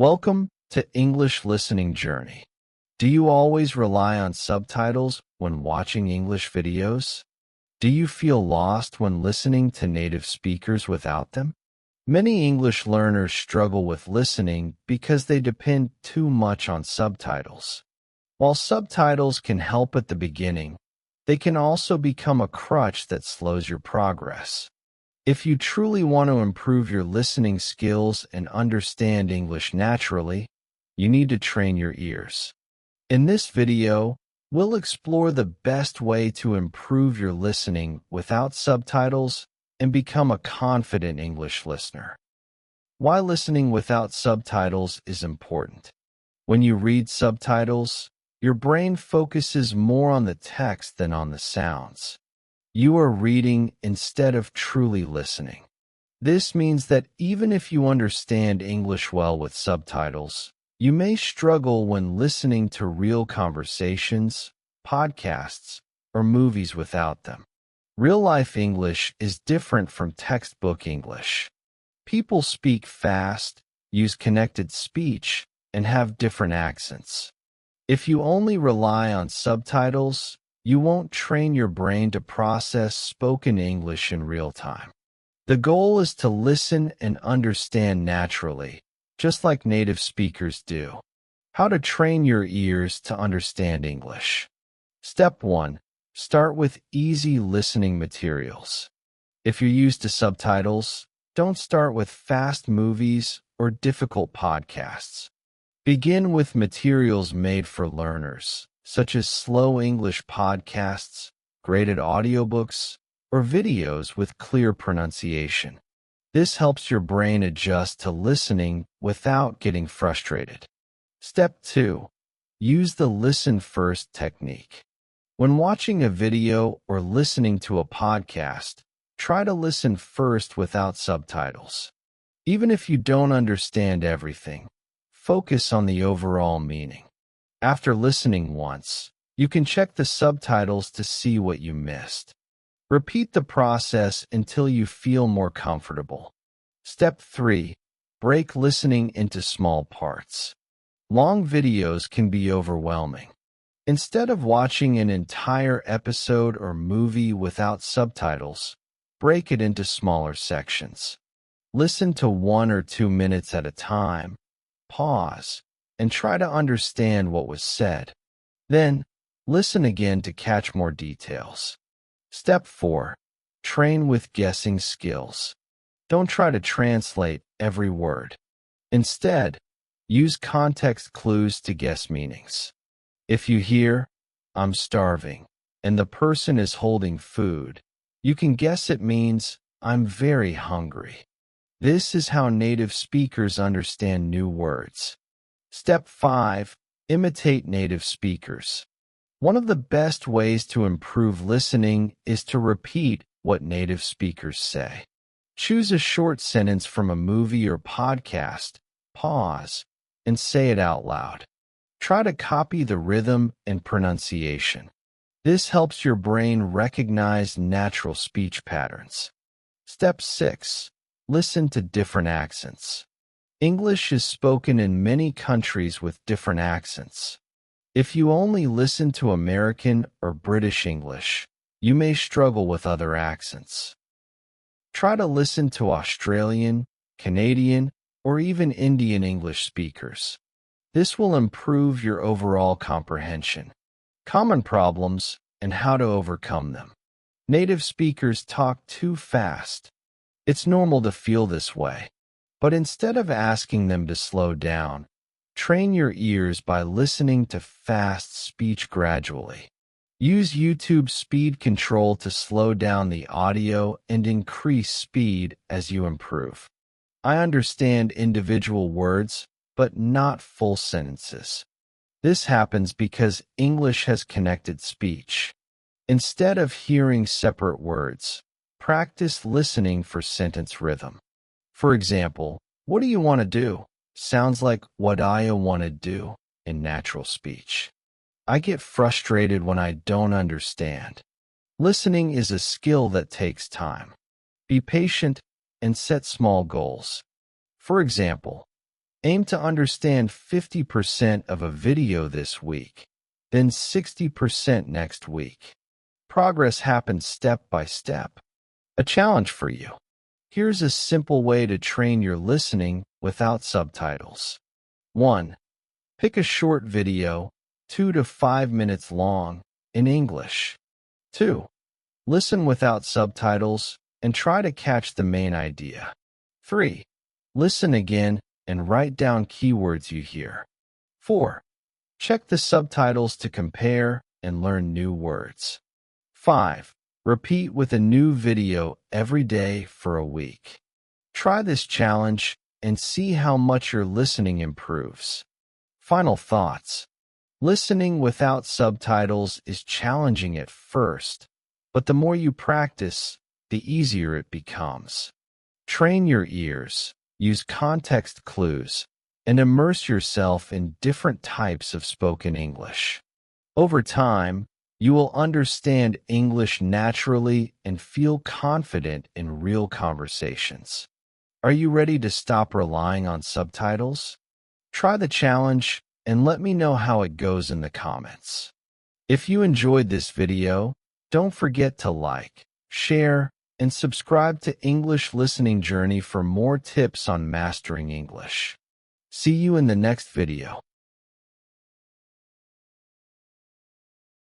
Welcome to English Listening Journey. Do you always rely on subtitles when watching English videos? Do you feel lost when listening to native speakers without them? Many English learners struggle with listening because they depend too much on subtitles. While subtitles can help at the beginning, they can also become a crutch that slows your progress. If you truly want to improve your listening skills and understand English naturally, you need to train your ears. In this video, we'll explore the best way to improve your listening without subtitles and become a confident English listener. Why listening without subtitles is important. When you read subtitles, your brain focuses more on the text than on the sounds. You are reading instead of truly listening. This means that even if you understand English well with subtitles, you may struggle when listening to real conversations, podcasts, or movies without them. Real-life English is different from textbook English. People speak fast, use connected speech, and have different accents. If you only rely on subtitles, you won't train your brain to process spoken English in real time. The goal is to listen and understand naturally, just like native speakers do. How to train your ears to understand English. Step 1. Start with easy listening materials. If you're used to subtitles, don't start with fast movies or difficult podcasts. Begin with materials made for learners, such as slow English podcasts, graded audiobooks, or videos with clear pronunciation. This helps your brain adjust to listening without getting frustrated. Step 2. Use the listen first technique. When watching a video or listening to a podcast, try to listen first without subtitles. Even if you don't understand everything, focus on the overall meaning. After listening once, you can check the subtitles to see what you missed. Repeat the process until you feel more comfortable. Step 3. Break listening into small parts. Long videos can be overwhelming. Instead of watching an entire episode or movie without subtitles, break it into smaller sections. Listen to 1 or 2 minutes at a time. Pause and try to understand what was said. Then, listen again to catch more details. Step 4. Train with guessing skills. Don't try to translate every word. Instead, use context clues to guess meanings. If you hear, "I'm starving," and the person is holding food, you can guess it means, "I'm very hungry." This is how native speakers understand new words. Step 5. Imitate native speakers. One of the best ways to improve listening is to repeat what native speakers say. Choose a short sentence from a movie or podcast, pause, and say it out loud. Try to copy the rhythm and pronunciation. This helps your brain recognize natural speech patterns. Step 6. Listen to different accents. English is spoken in many countries with different accents. If you only listen to American or British English, you may struggle with other accents. Try to listen to Australian, Canadian, or even Indian English speakers. This will improve your overall comprehension. Common problems and how to overcome them. Native speakers talk too fast. It's normal to feel this way. But instead of asking them to slow down, train your ears by listening to fast speech gradually. Use YouTube speed control to slow down the audio and increase speed as you improve. I understand individual words, but not full sentences. This happens because English has connected speech. Instead of hearing separate words, practice listening for sentence rhythm. For example, "What do you want to do?" sounds like "what I want to do" in natural speech. I get frustrated when I don't understand. Listening is a skill that takes time. Be patient and set small goals. For example, Aim to understand 50% of a video this week, then 60% next week. Progress happens step by step. A challenge for you. Here's a simple way to train your listening without subtitles. 1. Pick a short video, 2 to 5 minutes long, in English. 2. Listen without subtitles and try to catch the main idea. 3. Listen again and write down keywords you hear. 4. Check the subtitles to compare and learn new words. 5. Repeat with a new video every day for a week. Try this challenge and see how much your listening improves. Final thoughts. Listening without subtitles is challenging at first, but the more you practice, the easier it becomes. Train your ears, use context clues, and immerse yourself in different types of spoken English. Over time, you will understand English naturally and feel confident in real conversations. Are you ready to stop relying on subtitles? Try the challenge and let me know how it goes in the comments. If you enjoyed this video, don't forget to like, share, and subscribe to English Listening Journey for more tips on mastering English. See you in the next video.